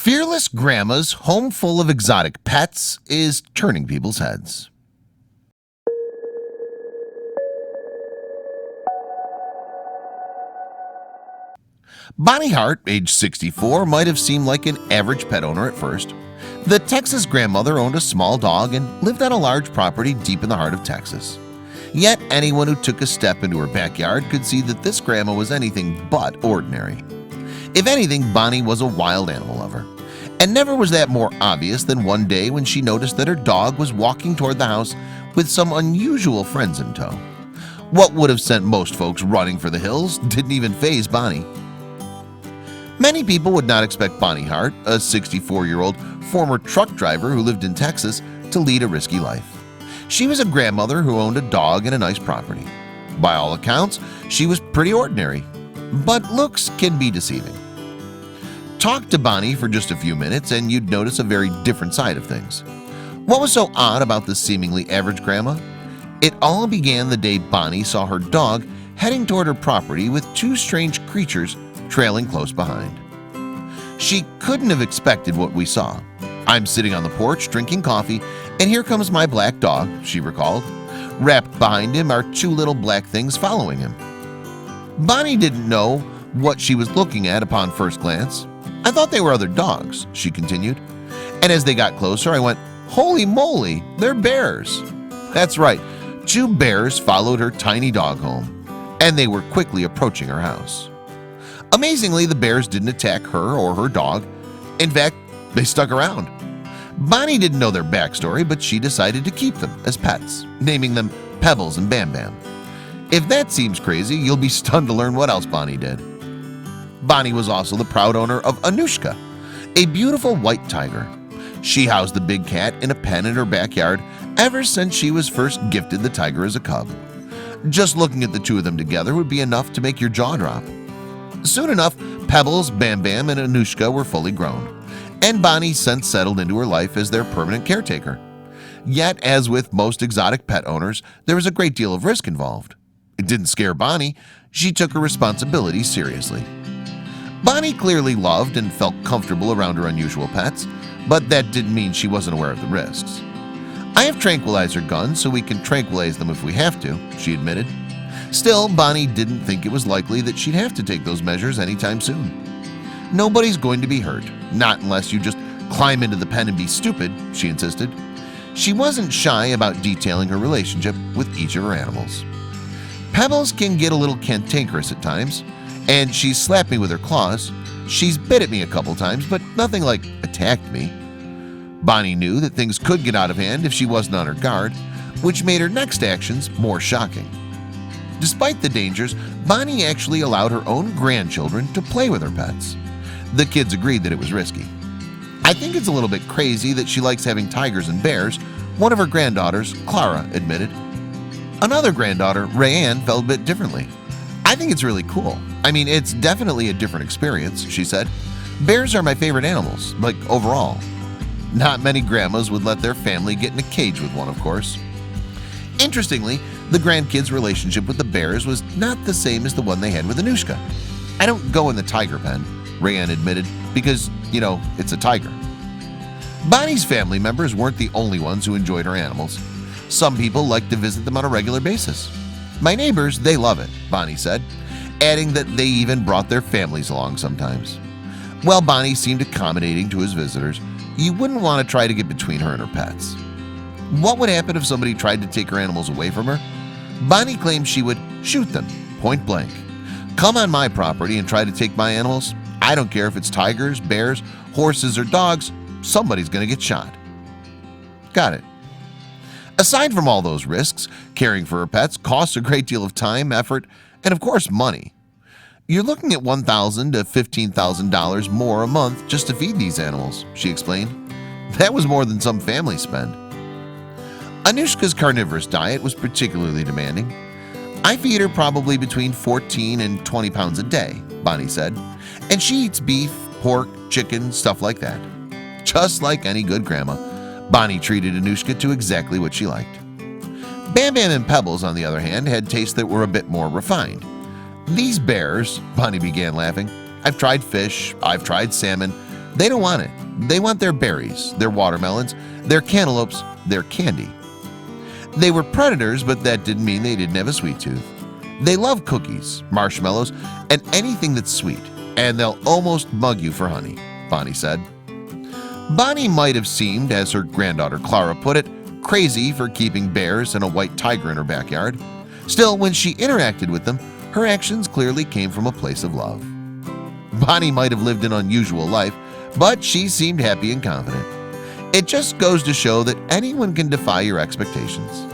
Fearless Grandma's home full of exotic pets is turning people's heads. Bonnie Hart, age 64, might have seemed like an average pet owner at first. The Texas grandmother owned a small dog and lived on a large property deep in the heart of Texas. Yet anyone who took a step into her backyard could see that this grandma was anything but ordinary. If anything, Bonnie was a wild animal lover. And never was that more obvious than one day when she noticed that her dog was walking toward the house with some unusual friends in tow. What would have sent most folks running for the hills didn't even faze Bonnie. Many people would not expect Bonnie Hart, a 64-year-old former truck driver who lived in Texas, to lead a risky life. She was a grandmother who owned a dog and a nice property. By all accounts, she was pretty ordinary, but looks can be deceiving. Talk to Bonnie for just a few minutes and you'd notice a very different side of things. What was so odd about this seemingly average grandma? It all began the day Bonnie saw her dog heading toward her property with two strange creatures trailing close behind. She couldn't have expected what we saw. "I'm sitting on the porch drinking coffee and here comes my black dog," she recalled. "Wrapped behind him are two little black things following him." Bonnie didn't know what she was looking at upon first glance. "I thought they were other dogs," she continued. "And as they got closer, I went, holy moly, they're bears." That's right, two bears followed her tiny dog home, and they were quickly approaching her house. Amazingly, the bears didn't attack her or her dog. In fact, they stuck around. Bonnie didn't know their backstory, but she decided to keep them as pets, naming them Pebbles and Bam Bam. If that seems crazy, you'll be stunned to learn what else Bonnie did. Bonnie was also the proud owner of Anushka, a beautiful white tiger. She housed the big cat in a pen in her backyard ever since she was first gifted the tiger as a cub. Just looking at the two of them together would be enough to make your jaw drop. Soon enough, Pebbles, Bam Bam, and Anushka were fully grown, and Bonnie since settled into her life as their permanent caretaker. Yet, as with most exotic pet owners, there was a great deal of risk involved. It didn't scare Bonnie. She took her responsibility seriously. Bonnie clearly loved and felt comfortable around her unusual pets, but that didn't mean she wasn't aware of the risks. "I have tranquilizer guns so we can tranquilize them if we have to," she admitted. Still, Bonnie didn't think it was likely that she'd have to take those measures anytime soon. "Nobody's going to be hurt, not unless you just climb into the pen and be stupid," she insisted. She wasn't shy about detailing her relationship with each of her animals. "Pebbles can get a little cantankerous at times, and she's slapped me with her claws. She's bit at me a couple times, but nothing like attacked me." Bonnie knew that things could get out of hand if she wasn't on her guard, which made her next actions more shocking. Despite the dangers, Bonnie actually allowed her own grandchildren to play with her pets. The kids agreed that it was risky. "I think it's a little bit crazy that she likes having tigers and bears," one of her granddaughters, Clara, admitted. Another granddaughter, Rayanne, felt a bit differently. "I think it's really cool. I mean, it's definitely a different experience," she said. "Bears are my favorite animals, like overall." Not many grandmas would let their family get in a cage with one, of course. Interestingly, the grandkids' relationship with the bears was not the same as the one they had with Anushka. "I don't go in the tiger pen," Rayanne admitted, "because, you know, it's a tiger." Bonnie's family members weren't the only ones who enjoyed her animals. Some people liked to visit them on a regular basis. "My neighbors, they love it," Bonnie said, adding that they even brought their families along sometimes. While Bonnie seemed accommodating to his visitors, you wouldn't want to try to get between her and her pets. What would happen if somebody tried to take her animals away from her? Bonnie claimed she would shoot them, point blank. "Come on my property and try to take my animals. I don't care if it's tigers, bears, horses, or dogs, somebody's going to get shot." Got it. Aside from all those risks, caring for her pets costs a great deal of time, effort, and of course money. You're looking at $1,000 to $15,000 more a month just to feed these animals, she explained. That was more than some families spend. Anushka's carnivorous diet was particularly demanding. "I feed her probably between 14 and 20 pounds a day," Bonnie said, "and she eats beef, pork, chicken, stuff like that." Just like any good grandma, Bonnie treated Anushka to exactly what she liked. Bam Bam and Pebbles, on the other hand, had tastes that were a bit more refined. "These bears," Bonnie began laughing, "I've tried fish, I've tried salmon. They don't want it. They want their berries, their watermelons, their cantaloupes, their candy. They were predators, but that didn't mean they didn't have a sweet tooth. They love cookies, marshmallows, and anything that's sweet, and they'll almost mug you for honey, Bonnie said. Bonnie might have seemed, as her granddaughter Clara put it, crazy for keeping bears and a white tiger in her backyard. Still, when she interacted with them, her actions clearly came from a place of love. Bonnie might have lived an unusual life, but she seemed happy and confident. It just goes to show that anyone can defy your expectations.